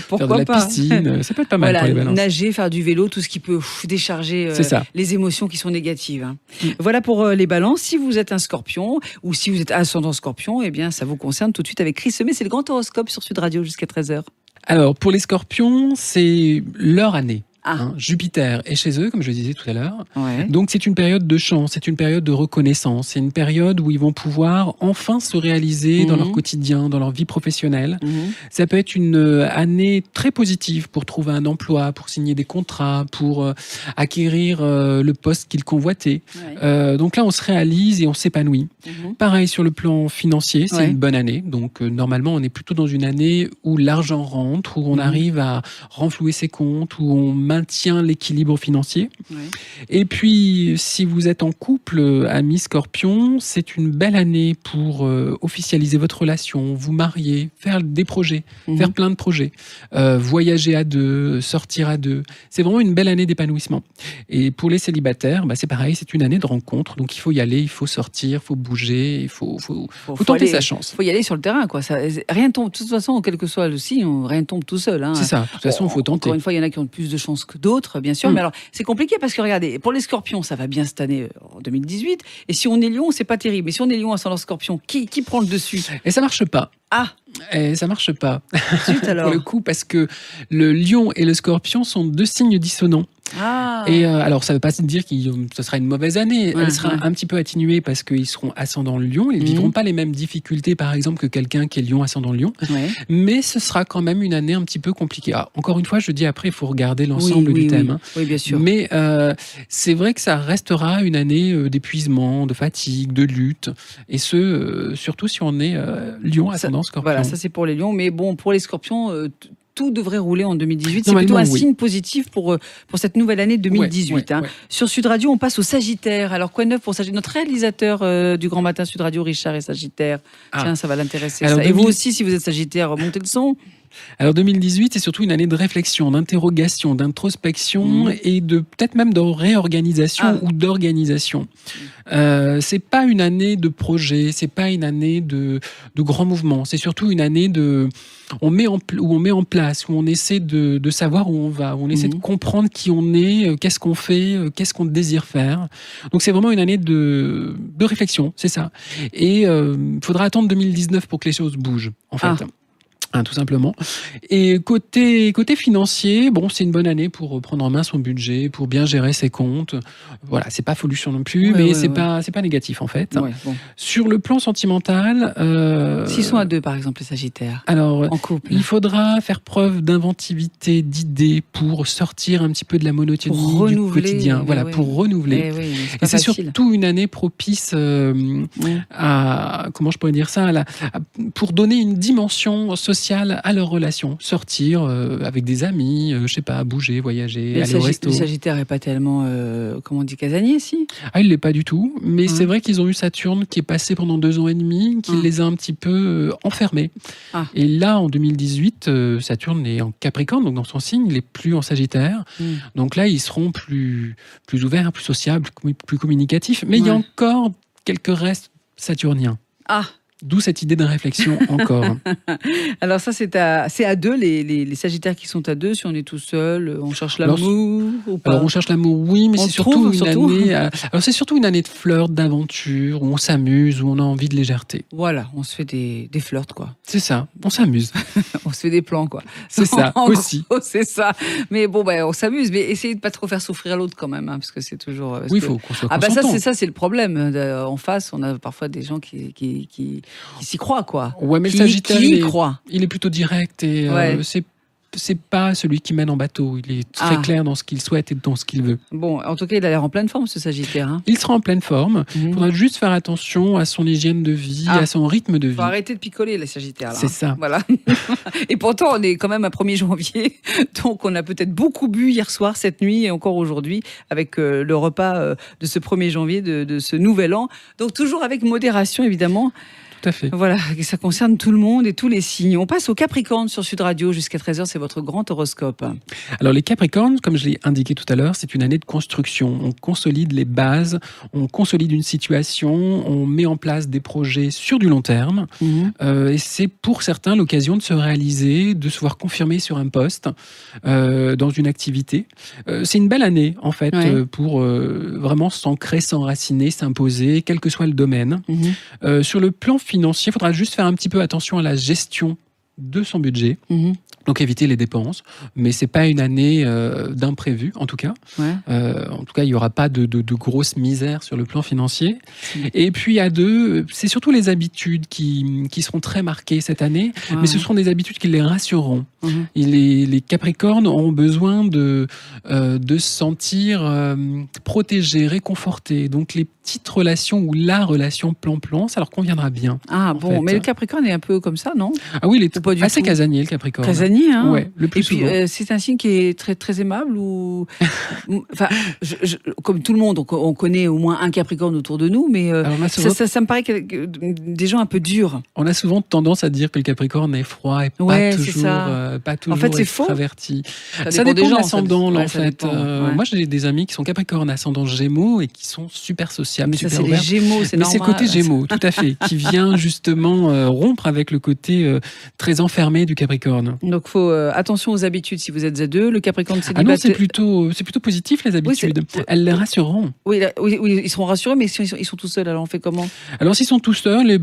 Pourquoi faire de la pas piscine, ça peut être pas mal pour les balances. Nager, faire du vélo, tout ce qui peut décharger les émotions qui sont négatives. Hein. Voilà pour les balances. Si vous êtes un scorpion ou si vous êtes ascendant scorpion, eh bien ça vous concerne tout de suite avec Chris Semet. C'est le grand horoscope sur Sud Radio jusqu'à 13h. Alors pour les scorpions, c'est leur année. Jupiter est chez eux, comme je le disais tout à l'heure. Donc c'est une période de chance, c'est une période de reconnaissance, c'est une période où ils vont pouvoir enfin se réaliser dans leur quotidien, dans leur vie professionnelle. Ça peut être une année très positive pour trouver un emploi, pour signer des contrats, pour acquérir le poste qu'ils convoitaient. Donc là, on se réalise et on s'épanouit. Pareil sur le plan financier, c'est une bonne année. Donc normalement, on est plutôt dans une année où l'argent rentre, où on arrive à renflouer ses comptes, où on maintient l'équilibre financier. Et puis, si vous êtes en couple, amis Scorpion, c'est une belle année pour officialiser votre relation, vous marier, faire des projets, faire plein de projets, voyager à deux, sortir à deux. C'est vraiment une belle année d'épanouissement. Et pour les célibataires, c'est pareil, c'est une année de rencontre. Donc, il faut y aller, il faut sortir, il faut bouger, il faut tenter sa chance. Il faut y aller sur le terrain, quoi. Rien tombe, de toute façon, quel que soit le signe, rien tombe tout seul. Hein. C'est ça, de toute façon, il faut tenter. Encore une fois, il y en a qui ont plus de chance que d'autres, bien sûr. Mais alors, c'est compliqué parce que regardez, pour les scorpions, ça va bien cette année, en 2018. Et si on est lion, c'est pas terrible. Mais si on est lion ascendant scorpion, qui prend le dessus ? Et ça marche pas. Et ça marche pas. Alors. Pour le coup, parce que le lion et le scorpion sont deux signes dissonants. Et alors, ça ne veut pas dire que ce sera une mauvaise année. Elle sera un petit peu atténuée parce qu'ils seront ascendant lion. Ils ne vivront pas les mêmes difficultés, par exemple, que quelqu'un qui est lion ascendant lion. Mais ce sera quand même une année un petit peu compliquée. Alors, encore une fois, je dis après, il faut regarder l'ensemble du thème. Oui, bien sûr. Mais c'est vrai que ça restera une année d'épuisement, de fatigue, de lutte. Et surtout si on est lion ascendant scorpion. Voilà, ça c'est pour les lions. Mais bon, pour les scorpions... tout devrait rouler en 2018. C'est plutôt un signe positif pour cette nouvelle année 2018. Sur Sud Radio, on passe au Sagittaire. Alors, quoi de neuf pour Sagittaire ? Notre réalisateur du Grand Matin Sud Radio, Richard, est Sagittaire. Tiens, ça va l'intéresser. Alors, et vous aussi, si vous êtes Sagittaire, montez le son. Alors 2018, c'est surtout une année de réflexion, d'interrogation, d'introspection et de peut-être même de réorganisation ou d'organisation. C'est pas une année de projet, c'est pas une année de grands mouvements. C'est surtout une année où on met en place, où on essaie de savoir où on va, où on essaie de comprendre qui on est, qu'est-ce qu'on fait, qu'est-ce qu'on désire faire. Donc c'est vraiment une année de réflexion, c'est ça. Et faudra attendre 2019 pour que les choses bougent, en fait. Tout simplement. Et côté financier, c'est une bonne année pour prendre en main son budget, pour bien gérer ses comptes. Voilà, c'est pas folution non plus, mais c'est pas négatif en fait. Sur le plan sentimental, s'ils sont à deux, par exemple, les Sagittaires. Alors, en couple, il faudra faire preuve d'inventivité, d'idées pour sortir un petit peu de la monotonie du quotidien. Pour renouveler. Et c'est surtout une année propice à, comment je pourrais dire ça, pour donner une dimension sociale à leur relation, sortir avec des amis, je sais pas, bouger, voyager, aller au resto. Le Sagittaire est pas tellement, comment on dit, casanier, si ? Il l'est pas du tout, mais c'est vrai qu'ils ont eu Saturne qui est passé pendant 2 ans et demi, qui les a un petit peu enfermés. Et là, en 2018, Saturne est en Capricorne, donc dans son signe, il est plus en Sagittaire. Donc là, ils seront plus ouverts, plus sociables, plus communicatifs. Mais il y a encore quelques restes saturniens. D'où cette idée de réflexion encore. Alors ça, c'est à deux, les Sagittaires qui sont à deux. Si on est tout seul, on cherche l'amour ou pas ? Alors on cherche l'amour, oui, mais c'est surtout une année... alors c'est surtout une année de flirt, d'aventure, où on s'amuse, où on a envie de légèreté. Voilà, on se fait des flirts, quoi. C'est ça, on s'amuse. On se fait des plans, quoi. C'est ça, aussi. Gros, c'est ça. Mais bon, on s'amuse, mais essayez de pas trop faire souffrir l'autre quand même, parce que c'est toujours... il faut qu'on soit consentant. Ça, c'est le problème. En face, on a parfois des gens qui s'y croient, quoi. Ouais, mais le Sagittaire, il est plutôt direct et c'est pas celui qui mène en bateau. Il est très clair dans ce qu'il souhaite et dans ce qu'il veut. Bon, en tout cas, il a l'air en pleine forme, ce Sagittaire. Il sera en pleine forme. Il faudra juste faire attention à son hygiène de vie, à son rythme de vie. Faut arrêter de picoler, les Sagittaires. C'est ça. Voilà. Et pourtant, on est quand même à 1er janvier. Donc, on a peut-être beaucoup bu hier soir, cette nuit et encore aujourd'hui, avec le repas de ce 1er janvier, de ce nouvel an. Donc, toujours avec modération, évidemment. tout à fait. Voilà, ça concerne tout le monde et tous les signes. On passe au Capricorne sur Sud Radio jusqu'à 13h, c'est votre grand horoscope. Alors les Capricornes, comme je l'ai indiqué tout à l'heure, c'est une année de construction. On consolide les bases, on consolide une situation, on met en place des projets sur du long terme. Et c'est pour certains l'occasion de se réaliser, de se voir confirmer sur un poste, dans une activité. C'est une belle année, en fait, pour vraiment s'ancrer, s'enraciner, s'imposer, quel que soit le domaine. Sur le plan financier, il faudra juste faire un petit peu attention à la gestion de son budget. Donc éviter les dépenses, mais c'est pas une année d'imprévu en tout cas. En tout cas, il y aura pas de grosse misère sur le plan financier. Et puis à deux, c'est surtout les habitudes qui seront très marquées cette année, mais ce seront des habitudes qui les rassureront. Les Capricornes ont besoin de se sentir protégés, réconfortés. Donc les petites relations ou la relation plan-plan, ça leur conviendra bien. Ah bon, mais le Capricorne est un peu comme ça, non? Ah oui, il est assez casanier, le Capricorne. Casanier, hein? Ouais, le plus souvent. Et puis, c'est un signe qui est très, très aimable ou... Enfin, comme tout le monde, on connaît au moins un Capricorne autour de nous, mais ça me paraît des gens un peu durs. On a souvent tendance à dire que le Capricorne est froid et pas toujours en fait, c'est extraverti. Ça dépend de l'ascendant, en fait. Moi, j'ai des amis qui sont Capricorne ascendant Gémeaux et qui sont super sociables, mais super ça, c'est ouverts. les Gémeaux, c'est normal. Mais c'est le côté Gémeaux, tout à fait, qui vient justement rompre avec le côté très enfermé du Capricorne. Donc, faut attention aux habitudes si vous êtes à deux. Le Capricorne célibataire. Ah non, c'est plutôt positif, les habitudes. Elles les rassureront. Oui, ils seront rassurés, mais si ils sont tout seuls, alors on fait comment? Alors, s'ils sont tout seuls,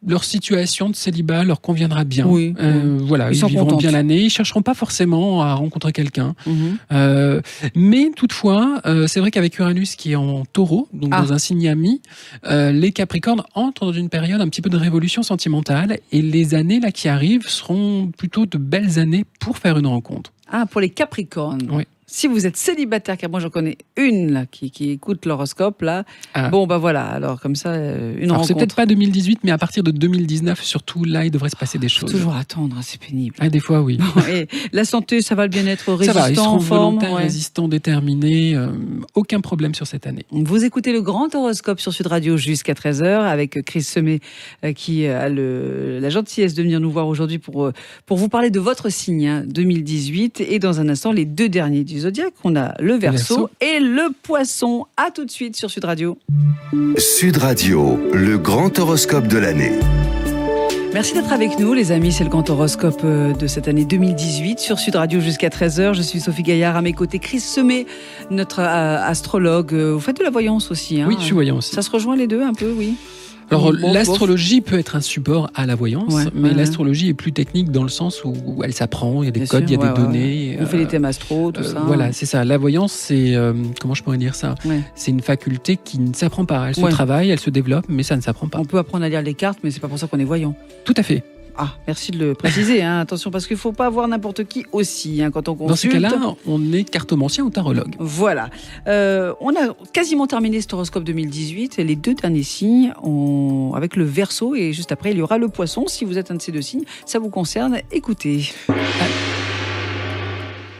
leur situation de célibat leur conviendra bien. Voilà, ils vivront bien l'année. Ils chercheront pas forcément à rencontrer quelqu'un. Mais toutefois, c'est vrai qu'avec Uranus qui est en Taureau, donc dans un signe ami, les Capricornes entrent dans une période un petit peu de révolution sentimentale, et les années là qui arrivent seront plutôt de belles années pour faire une rencontre. Ah, pour les Capricornes. Oui. Si vous êtes célibataire, car moi j'en connais une là, qui écoute l'horoscope là, bon bah voilà, alors comme ça, une rencontre. C'est peut-être pas 2018, mais à partir de 2019, surtout là, il devrait se passer des choses. Faut toujours attendre, c'est pénible. Des fois, oui. Bon, et la santé, ça va, le bien-être, résistant, ça va, ils seront en forme, volontaires, résistants, déterminés, aucun problème sur cette année. Vous écoutez le grand horoscope sur Sud Radio jusqu'à 13h avec Chris Semet qui a la gentillesse de venir nous voir aujourd'hui pour vous parler de votre signe 2018, et dans un instant les deux derniers du Zodiaque. On a le Verseau et le Poisson. À tout de suite sur Sud Radio. Sud Radio, le grand horoscope de l'année. Merci d'être avec nous, les amis. C'est le grand horoscope de cette année 2018 sur Sud Radio jusqu'à 13h. Je suis Sophie Gaillard, à mes côtés Chris Semet, notre astrologue. Vous faites de la voyance aussi, hein? Oui, je suis voyant aussi. Ça se rejoint les deux un peu, oui? Alors, l'astrologie peut être un support à la voyance, mais l'astrologie est plus technique dans le sens où elle s'apprend, il y a des codes, il y a des données. On fait les thèmes astro, tout ça. Voilà, c'est ça. La voyance, c'est, comment je pourrais dire ça? C'est une faculté qui ne s'apprend pas. Elle se travaille, elle se développe, mais ça ne s'apprend pas. On peut apprendre à lire les cartes, mais c'est pas pour ça qu'on est voyant. Tout à fait. Ah, merci de le préciser, hein. Attention, parce qu'il ne faut pas avoir n'importe qui aussi, hein, quand on consulte. Dans ce cas-là, on est cartomancien ou tarologue. Voilà. On a quasiment terminé cet horoscope 2018. Les deux derniers signes, avec le Verseau, et juste après, il y aura le Poisson. Si vous êtes un de ces deux signes, ça vous concerne, écoutez.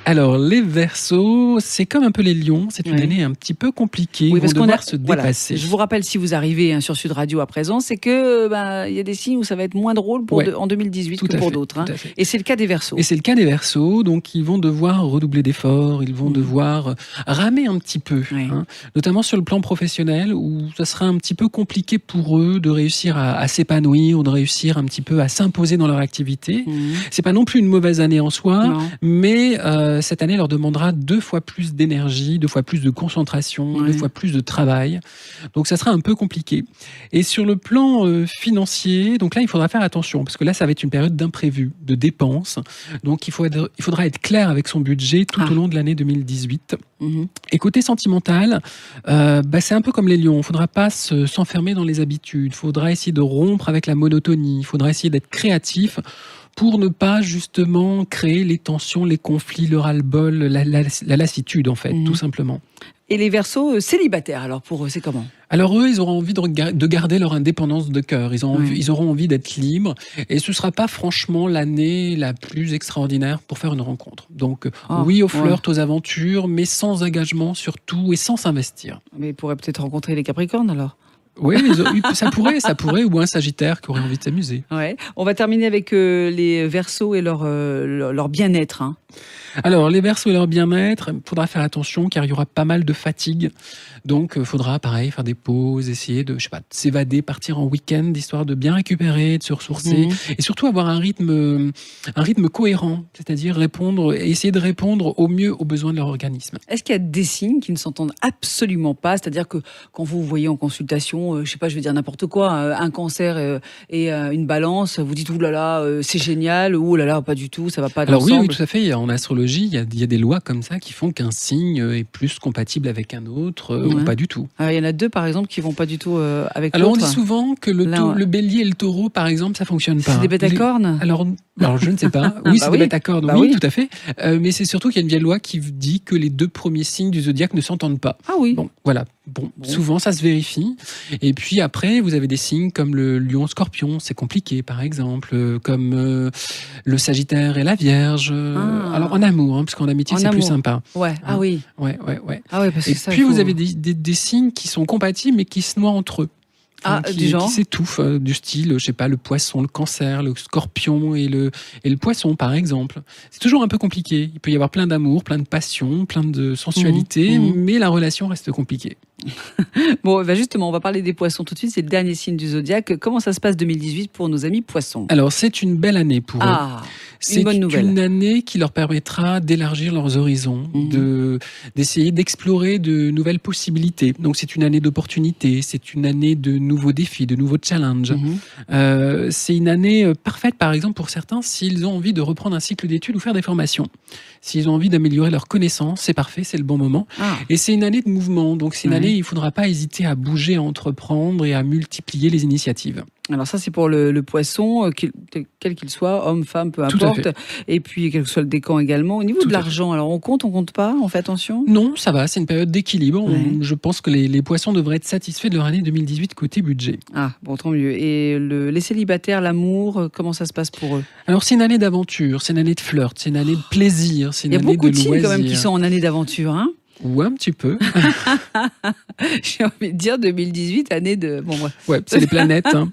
Alors, les Verseaux, c'est comme un peu les Lions, c'est une année un petit peu compliquée. Oui, parce qu'on va se dépasser. Voilà. Je vous rappelle, si vous arrivez sur Sud Radio à présent, c'est que il y a des signes où ça va être moins drôle en 2018 que pour d'autres. Hein. Et c'est le cas des Verseaux. Et c'est le cas des Verseaux, donc ils vont devoir redoubler d'efforts, ils vont devoir ramer un petit peu, notamment sur le plan professionnel, où ça sera un petit peu compliqué pour eux de réussir à s'épanouir ou de réussir un petit peu à s'imposer dans leur activité. C'est pas non plus une mauvaise année en soi, mais cette année leur demandera 2 fois plus d'énergie, 2 fois plus de concentration, 2 fois plus de travail. Donc ça sera un peu compliqué. Et sur le plan financier, donc là il faudra faire attention, parce que là ça va être une période d'imprévu, de dépenses. Donc il faudra être clair avec son budget tout au long de l'année 2018. Et côté sentimental, c'est un peu comme les lions. Il ne faudra pas s'enfermer dans les habitudes. Il faudra essayer de rompre avec la monotonie. Il faudra essayer d'être créatif pour ne pas justement créer les tensions, les conflits, le ras-le-bol, la lassitude en fait, tout simplement. Et les Verseaux célibataires, alors pour eux, c'est comment ? Alors eux, ils auront envie de garder leur indépendance de cœur. Ils auront envie d'être libres. Et ce ne sera pas franchement l'année la plus extraordinaire pour faire une rencontre. Donc oui au flirt, aux aventures, mais sans engagement surtout et sans s'investir. Mais ils pourraient peut-être rencontrer les Capricornes alors ? Oui, ça pourrait, ou un Sagittaire qui aurait envie de s'amuser. Ouais. On va terminer avec les Verseaux et leur bien-être. Hein. Alors, les Verseaux et leur bien-être, il faudra faire attention car il y aura pas mal de fatigue. Donc, il faudra, pareil, faire des pauses, essayer de s'évader, partir en week-end, histoire de bien récupérer, de se ressourcer. Et surtout avoir un rythme cohérent, c'est-à-dire essayer de répondre au mieux aux besoins de leur organisme. Est-ce qu'il y a des signes qui ne s'entendent absolument pas? C'est-à-dire que quand vous voyez en consultation, je vais dire n'importe quoi, un cancer et une balance, vous dites « Ouh là là, c'est génial » ou « Oh là là, pas du tout, ça va pas Alors ensemble. » Oui, tout à fait. En astrologie, il y a des lois comme ça qui font qu'un signe est plus compatible avec un autre ou pas du tout. Alors, il y en a deux, par exemple, qui vont pas du tout avec l'autre. Alors, on dit souvent que le bélier et le taureau, par exemple, ça fonctionne pas. C'est des bêtes à cornes? Alors, je ne sais pas. Oui, c'est des bêtes à cornes. Oui, tout à fait. Mais c'est surtout qu'il y a une vieille loi qui dit que les deux premiers signes du zodiaque ne s'entendent pas. Ah oui. Bon, voilà. Bon, souvent ça se vérifie. Et puis après, vous avez des signes comme le lion-scorpion, c'est compliqué par exemple, comme le Sagittaire et la Vierge. Alors en amour, parce qu'en amitié c'est plus sympa. Ouais. Ah oui. Ouais. Ah ouais, parce que et ça, puis vous avez des signes qui sont compatibles mais qui se noient entre eux. Du genre qui s'étouffent, du style, je sais pas, le poisson, le cancer, le scorpion et le poisson, par exemple. C'est toujours un peu compliqué. Il peut y avoir plein d'amour, plein de passion, plein de sensualité, mais la relation reste compliquée. Bon, justement, on va parler des poissons tout de suite. C'est le dernier signe du zodiaque. Comment ça se passe 2018 pour nos amis poissons? Alors, c'est une belle année pour eux. C'est une bonne nouvelle. Une année qui leur permettra d'élargir leurs horizons, d'essayer d'explorer de nouvelles possibilités. Donc, c'est une année d'opportunités, c'est une année de nouveaux défis, de nouveaux challenges. C'est une année parfaite, par exemple, pour certains, s'ils ont envie de reprendre un cycle d'études ou faire des formations. S'ils ont envie d'améliorer leurs connaissances, c'est parfait, c'est le bon moment. Et c'est une année de mouvement, donc c'est une année où il ne faudra pas hésiter à bouger, à entreprendre et à multiplier les initiatives. Alors ça, c'est pour le poisson, quel qu'il soit, homme, femme, peu importe. Et puis, quel que soit le décan également. Au niveau de l'argent, alors on compte pas, on fait attention? Non, ça va, c'est une période d'équilibre. Je pense que les poissons devraient être satisfaits de leur année 2018 côté budget. Ah, bon, tant mieux. Et les célibataires, l'amour, comment ça se passe pour eux? Alors, c'est une année d'aventure, c'est une année de flirt, c'est une année de plaisir, c'est une année de loisirs. Il y a beaucoup de signes quand même qui sont en année d'aventure, hein? Ou un petit peu. J'ai envie de dire 2018, année de... Bon, bref. Ouais, c'est les planètes. Hein.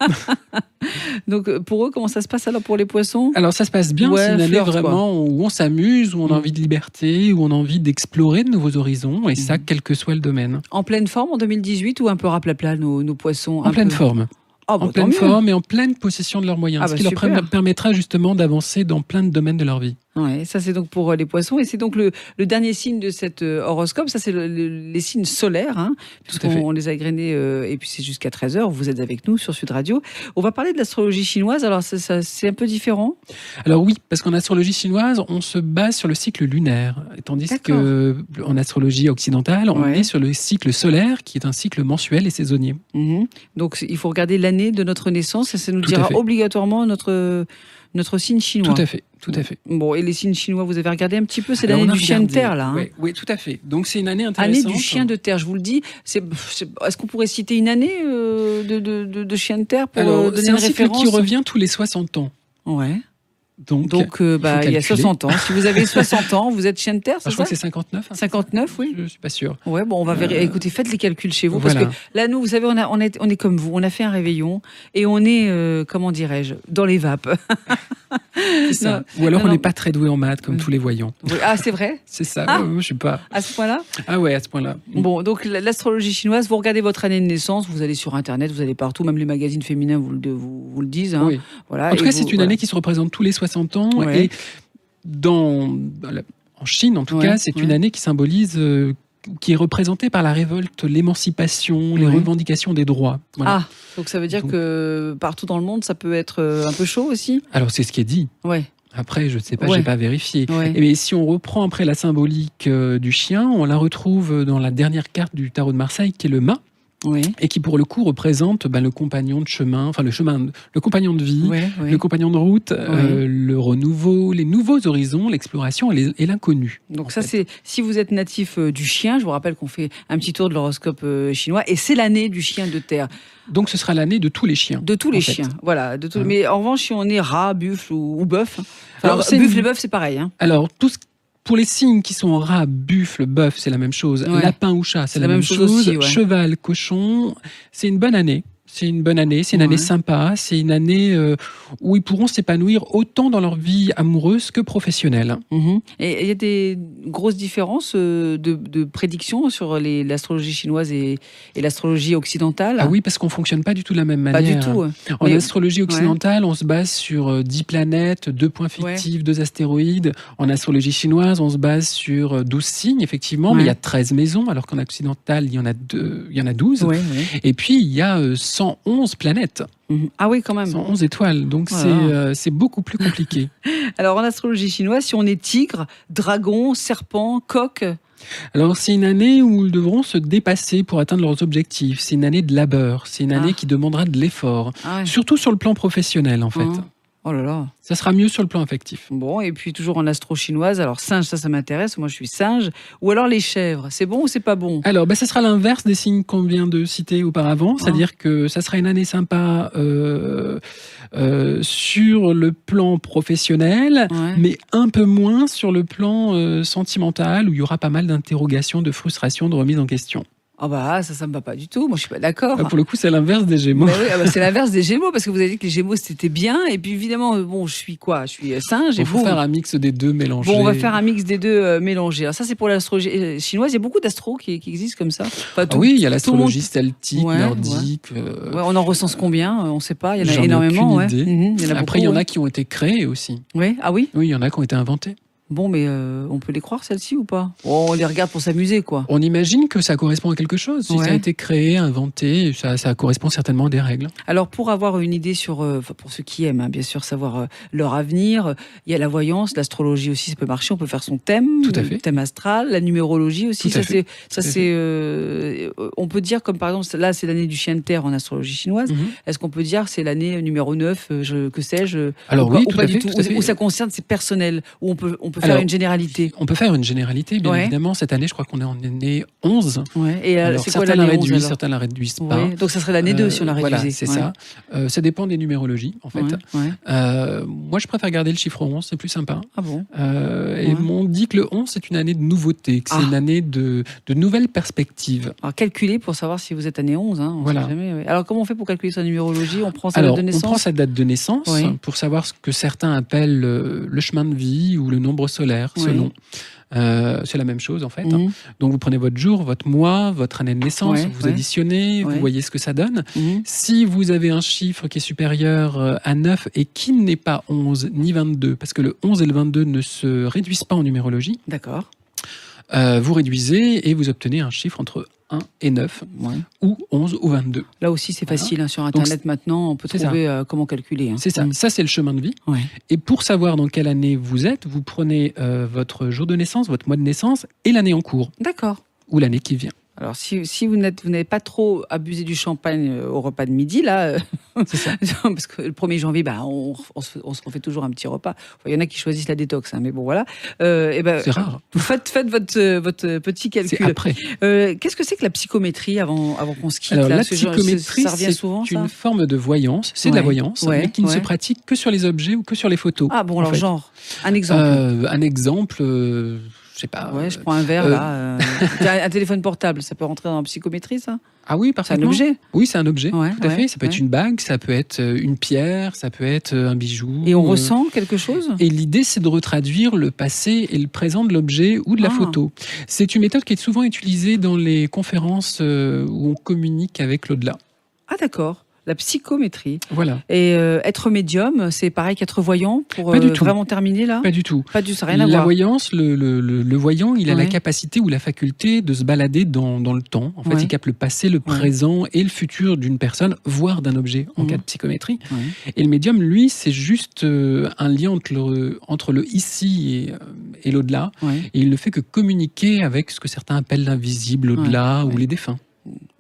Donc, pour eux, comment ça se passe alors pour les poissons? Alors, ça se passe bien. C'est une année vraiment où on s'amuse, où on a envie de liberté, où on a envie d'explorer de nouveaux horizons, et ça, quel que soit le domaine. En pleine forme en 2018 ou un peu raplapla, nos poissons? En pleine forme. En pleine forme et en pleine possession de leurs moyens, ce qui leur permettra justement d'avancer dans plein de domaines de leur vie. Ouais, ça c'est donc pour les poissons, et c'est donc le dernier signe de cet horoscope. Ça c'est les signes solaires, hein, puisqu'on les a égrenés, et puis c'est jusqu'à 13h, vous êtes avec nous sur Sud Radio. On va parler de l'astrologie chinoise, alors c'est un peu différent? Alors oui, parce qu'en astrologie chinoise, on se base sur le cycle lunaire, tandis qu'en astrologie occidentale, on est sur le cycle solaire, qui est un cycle mensuel et saisonnier. Donc il faut regarder l'année de notre naissance, et ça nous dira obligatoirement notre signe chinois. Tout à fait. Bon, et les signes chinois, vous avez regardé un petit peu, c'est l'année du chien de terre, là. Hein. Oui, tout à fait. Donc c'est une année intéressante. Année du chien de terre, je vous le dis. Est-ce qu'on pourrait citer une année de chien de terre pour donner une référence? C'est un cycle qui revient tous les 60 ans. Ouais. Donc il y a 60 ans. Si vous avez 60 ans, vous êtes chien de terre, c'est ça? Je crois que c'est 59. 59, oui. Je suis pas sûr. Ouais, bon, on va vérifier. Écoutez, faites les calculs chez vous, parce que là, nous, vous savez, on est comme vous. On a fait un réveillon et on est, comment dirais-je, dans les vapes. C'est ça. Ou alors on n'est pas très doué en maths, comme tous les voyants. Ah, c'est vrai? C'est ça. Je sais pas. À ce point-là? Ah ouais, à ce point-là. Bon, donc l'astrologie chinoise, vous regardez votre année de naissance, vous allez sur Internet, vous allez partout, même les magazines féminins vous le disent. Hein. Oui. Voilà. En tout cas, c'est une année qui se représente tous les 60 ans. Ouais. Et en Chine, en tout cas, c'est une année qui symbolise, qui est représentée par la révolte, l'émancipation, les revendications des droits. Voilà. Ah, donc ça veut dire que partout dans le monde, ça peut être un peu chaud aussi? Alors, c'est ce qui est dit. Ouais. Après, je ne sais pas, je n'ai pas vérifié. Ouais. Mais si on reprend après la symbolique du chien, on la retrouve dans la dernière carte du tarot de Marseille, qui est le mât. Et qui pour le coup représente le compagnon de chemin, enfin le compagnon de vie, le compagnon de route, le renouveau, les nouveaux horizons, l'exploration et l'inconnu. Donc ça c'est, si vous êtes natif du chien, je vous rappelle qu'on fait un petit tour de l'horoscope chinois, et c'est l'année du chien de terre. Donc ce sera l'année de tous les chiens. De tous les chiens, voilà. Mais en revanche, si on est rat, buffle ou bœuf, buffle et bœuf c'est pareil. Hein. Alors tout ce Pour les signes qui sont rat, buffle, bœuf, c'est la même chose. Ouais. Lapin ou chat, c'est la même chose. Aussi, ouais. Cheval, cochon, c'est une bonne année. C'est une bonne année, c'est une année sympa, c'est une année où ils pourront s'épanouir autant dans leur vie amoureuse que professionnelle. Et il y a des grosses différences de prédictions sur l'astrologie chinoise et l'astrologie occidentale. Ah oui, parce qu'on ne fonctionne pas du tout de la même manière. Pas du tout. En astrologie occidentale, on se base sur 10 planètes, 2 points fictifs, 2 astéroïdes. En astrologie chinoise, on se base sur 12 signes, effectivement, mais il y a 13 maisons, alors qu'en occidental, il y en a 12. Et puis, il y a 111 planètes. Ah oui, quand même. 111 étoiles, donc c'est beaucoup plus compliqué. Alors, en astrologie chinoise, si on est tigre, dragon, serpent, coq... Alors, c'est une année où ils devront se dépasser pour atteindre leurs objectifs. C'est une année de labeur. C'est une année qui demandera de l'effort. Surtout sur le plan professionnel, en fait. Oh là là. Ça sera mieux sur le plan affectif. Bon, et puis toujours en astro chinoise, alors singe, ça m'intéresse, moi je suis singe. Ou alors les chèvres, c'est bon ou c'est pas bon? Alors, ça sera l'inverse des signes qu'on vient de citer auparavant, c'est-à-dire que ça sera une année sympa sur le plan professionnel, mais un peu moins sur le plan sentimental, où il y aura pas mal d'interrogations, de frustrations, de remises en question. Ah bah ça me va pas du tout, moi je suis pas d'accord. Pour le coup, c'est l'inverse des Gémeaux. Oui, c'est l'inverse des Gémeaux, parce que vous avez dit que les Gémeaux c'était bien, et puis évidemment, bon, je suis quoi? Je suis singe. Il faut faire un mix des deux mélangés. Bon, on va faire un mix des deux mélangés. Alors ça, c'est pour l'astrologie chinoise. Il y a beaucoup d'astros qui existent comme ça. Enfin, oui, il y a l'astrologie celtique, nordique. On en recense combien? On ne sait pas. Il y en a énormément. Après, il y en a qui ont été créés aussi. Oui, ah oui. Oui, il y en a qui ont été inventés. Bon, mais on peut les croire, celles-ci, ou pas? On les regarde pour s'amuser, quoi. On imagine que ça correspond à quelque chose. Si ça a été créé, inventé, ça correspond certainement à des règles. Alors, pour avoir une idée sur, pour ceux qui aiment, bien sûr, savoir leur avenir, il y a la voyance, l'astrologie aussi, ça peut marcher. On peut faire son thème, le thème astral, la numérologie aussi. On peut dire, comme par exemple, là, c'est l'année du chien de terre en astrologie chinoise. Est-ce qu'on peut dire que c'est l'année numéro 9, que sais-je? Alors oui, tout à fait. Ou ça concerne, c'est personnel, où on peut faire une généralité. On peut faire une généralité, bien évidemment. Cette année, je crois qu'on est en année 11. Et alors, c'est quoi l'année 11 certains la réduisent pas. Donc ça serait l'année 2 si on la réduisait. Voilà, c'est ça. Ça dépend des numérologies, en fait. Moi, je préfère garder le chiffre 11, c'est plus sympa. Ah bon? Et on dit que le 11, c'est une année de nouveauté, que c'est une année de nouvelles perspectives. Alors, calculer pour savoir si vous êtes année 11. Sait jamais, Alors, comment on fait pour calculer sa numérologie? On prend sa date de naissance? On prend sa date de naissance pour savoir ce que certains appellent le chemin de vie ou le nombre solaire, selon. C'est la même chose en fait. Donc vous prenez votre jour, votre mois, votre année de naissance, vous additionnez, vous voyez ce que ça donne. Si vous avez un chiffre qui est supérieur à 9 et qui n'est pas 11 ni 22, parce que le 11 et le 22 ne se réduisent pas en numérologie. D'accord. Vous réduisez et vous obtenez un chiffre entre 1 et 9, ou 11 ou 22. Là aussi, c'est facile. Sur Internet, donc, maintenant, on peut trouver comment calculer. C'est ça. Ça, c'est le chemin de vie. Et pour savoir dans quelle année vous êtes, vous prenez votre jour de naissance, votre mois de naissance et l'année en cours. D'accord. Ou l'année qui vient. Alors, si vous n'avez pas trop abusé du champagne au repas de midi, là, c'est ça. Parce que le 1er janvier, on se refait toujours un petit repas. Il y en a qui choisissent la détox, mais bon, voilà. C'est rare. Faites votre petit calcul. C'est après. Qu'est-ce que c'est que la psychométrie avant qu'on se quitte? Alors, la psychométrie, c'est une forme de voyance. C'est de la voyance, mais qui ne se pratique que sur les objets ou que sur les photos. Ah bon, alors genre, un exemple. Un exemple... je sais pas. Je prends un verre, là. Un téléphone portable, ça peut rentrer dans la psychométrie, ça? Ah oui, parfaitement. C'est un objet? Oui, c'est un objet, tout à fait. Ça peut être une bague, ça peut être une pierre, ça peut être un bijou. Et on ressent quelque chose? Et l'idée, c'est de retraduire le passé et le présent de l'objet ou de la photo. C'est une méthode qui est souvent utilisée dans les conférences où on communique avec l'au-delà. Ah d'accord. La psychométrie. Voilà. Et être médium, c'est pareil qu'être voyant pour vraiment terminer là? Pas du tout. Pas du tout, ça n'a rien à voir. La voyance, le voyant, il a la capacité ou la faculté de se balader dans le temps. En fait, il capte le passé, le présent et le futur d'une personne, voire d'un objet en cas de psychométrie. Et le médium, lui, c'est juste un lien entre le ici et l'au-delà. Et il ne fait que communiquer avec ce que certains appellent l'invisible, l'au-delà ou les défunts.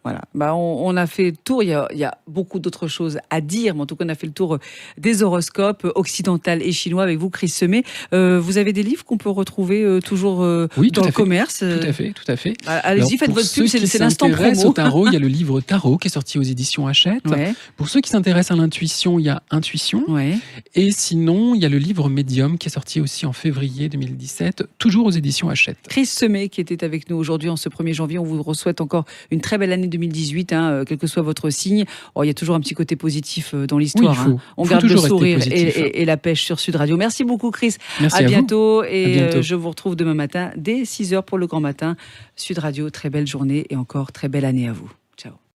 Voilà. On a fait le tour. Il y a beaucoup d'autres choses à dire, mais en tout cas, on a fait le tour des horoscopes occidental et chinois avec vous, Chris Semet. Vous avez des livres qu'on peut retrouver toujours dans le commerce. Tout à fait. Allez-y, faites votre pub, c'est l'instant promo. Au tarot, il y a le livre Tarot qui est sorti aux éditions Hachette. Ouais. Pour ceux qui s'intéressent à l'intuition, il y a Intuition. Ouais. Et sinon, il y a le livre Médium qui est sorti aussi en février 2017, toujours aux éditions Hachette. Chris Semet qui était avec nous aujourd'hui en ce 1er janvier. On vous souhaite encore une très belle année 2018, quel que soit votre signe. Il y a toujours un petit côté positif dans l'histoire. Oui, on garde le sourire et la pêche sur Sud Radio. Merci beaucoup, Chris. Merci à bientôt. À bientôt. Je vous retrouve demain matin dès 6h pour le Grand Matin. Sud Radio, très belle journée et encore très belle année à vous.